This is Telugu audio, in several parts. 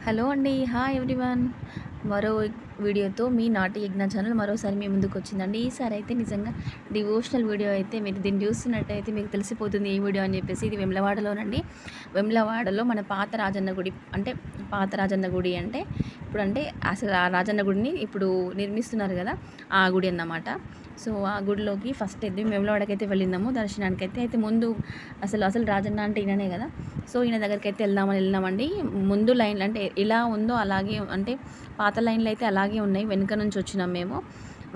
హలో అండి. Hi everyone. మరో వీడియోతో మీ నాటి యజ్ఞ ఛానల్ మరోసారి మీ ముందుకు వచ్చిందండి. ఈసారి అయితే నిజంగా డివోషనల్ వీడియో అయితే మీరు దీన్ని చూస్తున్నట్టయితే మీకు తెలిసిపోతుంది ఏ వీడియో అని చెప్పేసి. ఇది వెమ్లవాడలోనండి. వెమ్లవాడలో మన పాత రాజన్న గుడి అంటే పాత రాజన్న గుడి అంటే ఇప్పుడంటే అసలు ఆ రాజన్న గుడిని ఇప్పుడు నిర్మిస్తున్నారు కదా, ఆ గుడి అన్నమాట. సో ఆ గుడిలోకి ఫస్ట్ అయితే వేములవాడకైతే వెళ్ళినాము దర్శనానికైతే. అయితే ముందు అసలు రాజన్న అంటే ఈయననే కదా. సో ఈయన దగ్గరికి అయితే వెళ్ళినామండి. ముందు లైన్లు అంటే ఎలా ఉందో అలాగే అంటే పాత లైన్లు అయితే అలాగే ఉన్నాయి. వెనుక నుంచి వచ్చినాం మేము.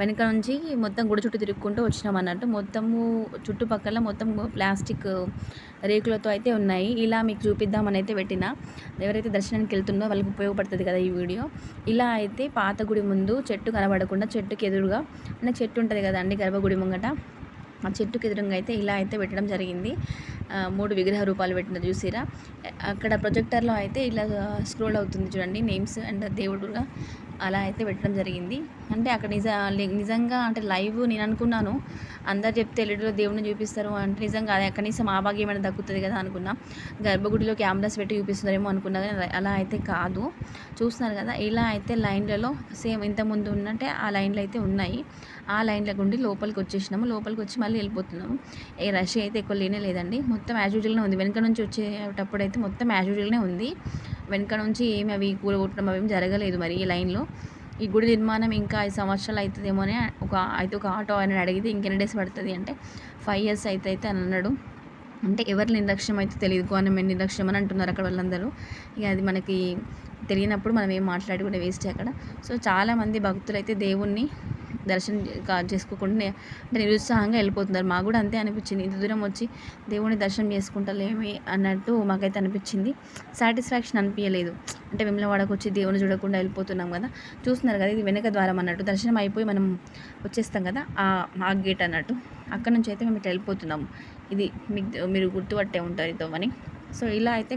వెనుక నుంచి మొత్తం గుడి చుట్టూ తిరుక్కుంటూ వచ్చినాం అన్నట్టు. మొత్తము చుట్టుపక్కల మొత్తం ప్లాస్టిక్ రేకులతో అయితే ఉన్నాయి. ఇలా మీకు చూపిద్దామని అయితే పెట్టిన. ఎవరైతే దర్శనానికి వెళ్తుందో వాళ్ళకి ఉపయోగపడుతుంది కదా ఈ వీడియో. ఇలా అయితే పాత గుడి ముందు చెట్టు కనబడకుండా చెట్టుకి ఎదురుగా అంటే చెట్టు ఉంటుంది కదండి గర్భగుడి ముంగట, ఆ చెట్టుకి ఎదురుగా అయితే ఇలా అయితే పెట్టడం జరిగింది. 3 విగ్రహ రూపాలు పెట్టిన చూసిరా. అక్కడ ప్రొజెక్టర్లో అయితే ఇలా స్క్రోల్ అవుతుంది చూడండి నేమ్స్ అండ్ దేవుడుగా అలా అయితే పెట్టడం జరిగింది. అంటే అక్కడ నిజంగా అంటే లైవ్ నేను అనుకున్నాను అందరు చెప్తే ఎల్లుడిలో దేవుడిని చూపిస్తారు అంటే నిజంగా అదే కనీసం ఆ భాగ్యం ఏమైనా దక్కుతుంది కదా అనుకున్నా. గర్భగుడిలో కెమెరాస్ పెట్టి చూపిస్తున్నారేమో అనుకున్నా కానీ అలా అయితే కాదు. చూస్తున్నారు కదా ఇలా అయితే లైన్లలో సేమ్ ఇంతకుముందు ఉన్నట్టే ఆ లైన్లు అయితే ఉన్నాయి. ఆ లైన్ల గుండి లోపలికి వచ్చేసినాము. లోపలికి వచ్చి మళ్ళీ వెళ్ళిపోతున్నాము. ఏ రష్ అయితే ఎక్కువ లేనే లేదండి. మొత్తం యాజ్ యూజువల్గానే ఉంది. వెనక నుంచి వచ్చేటప్పుడు అయితే మొత్తం యాజ్ యూజువల్గానే ఉంది. వెనక నుంచి ఏమి అవి కూలగొట్టడం అవేం జరగలేదు. మరి ఈ లైన్లో ఈ గుడి నిర్మాణం ఇంకా 5 సంవత్సరాలు అవుతుందేమో అని ఒక ఆటో ఆయన అడిగితే ఇంకెన్ని డేస్ పడుతుంది అంటే 5 years అయితే అని అన్నాడు. అంటే ఎవరి నిర్లక్ష్యం అయితే తెలియదు, గవర్నమెంట్ నిర్లక్ష్యం అని అంటున్నారు అక్కడ వాళ్ళందరూ. ఇక అది మనకి తెలియనప్పుడు మనం ఏం మాట్లాడి కూడా వేస్ట్ అక్కడ. సో చాలామంది భక్తులు అయితే దేవుణ్ణి దర్శనం చేసుకోకుండా అంటే నిరుత్సాహంగా వెళ్ళిపోతున్నారు. మాకు కూడా అంతే అనిపించింది. ఇంత దూరం వచ్చి దేవుని దర్శనం చేసుకుంటలేమి అన్నట్టు మాకైతే అనిపించింది. సాటిస్ఫాక్షన్ అనిపించలేదు. అంటే వేములవాడకు వచ్చి దేవుని చూడకుండా వెళ్ళిపోతున్నాం కదా. చూస్తున్నారు కదా ఇది వెనక ద్వారం అన్నట్టు. దర్శనం అయిపోయి మనం వచ్చేస్తాం కదా ఆ గేట్ అన్నట్టు. అక్కడ నుంచి అయితే మేము ఇట్లా వెళ్ళిపోతున్నాము. ఇది మీరు గుర్తుపట్టే ఉంటారు ఇదోమని. సో ఇలా అయితే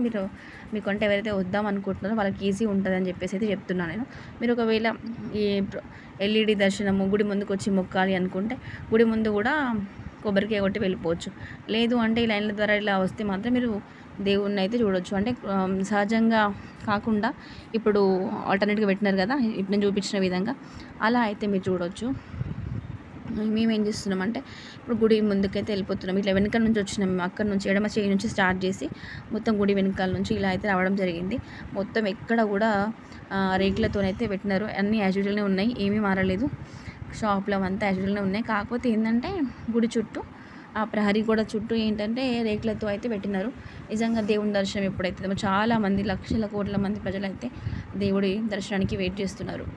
మీకు అంటే ఎవరైతే వద్దాం అనుకుంటున్నారో వాళ్ళకి ఈజీ ఉంటుంది అని చెప్పేసి అయితే చెప్తున్నాను నేను. మీరు ఒకవేళ ఈ ఎల్ఈడి దర్శనము గుడి ముందుకు వచ్చి మొక్కాలి అనుకుంటే గుడి ముందు కూడా కొబ్బరికాయ కొట్టి వెళ్ళిపోవచ్చు. లేదు అంటే ఈ లైన్ల ద్వారా ఇలా వస్తే మాత్రం మీరు దేవుణ్ణి అయితే చూడవచ్చు. అంటే సహజంగా కాకుండా ఇప్పుడు ఆల్టర్నేట్గా పెట్టినారు కదా ఇప్పుడు నేను చూపించిన విధంగా అలా అయితే మీరు చూడవచ్చు. మేమేం చేస్తున్నామంటే ఇప్పుడు గుడి ముందుకైతే వెళ్ళిపోతున్నాం. ఇట్లా వెనక నుంచి వచ్చినాం. అక్కడ నుంచి ఎడమ చేయి నుంచి స్టార్ట్ చేసి మొత్తం గుడి వెనకాల నుంచి ఇలా అయితే రావడం జరిగింది. మొత్తం ఎక్కడ కూడా రేకులతోనైతే పెట్టినారు. అన్నీ యాజ్ యూజువల్గానే ఉన్నాయి, ఏమీ మారలేదు. షాప్లో అంతా యాజ్ యూజువల్గానే ఉన్నాయి. కాకపోతే ఏంటంటే గుడి చుట్టూ ఆ ప్రహరీ కూడా చుట్టూ ఏంటంటే రేకులతో అయితే పెట్టినారు. నిజంగా దేవుని దర్శనం ఎప్పుడైతే చాలామంది లక్షల కోట్ల మంది ప్రజలైతే దేవుడి దర్శనానికి వెయిట్ చేస్తున్నారు.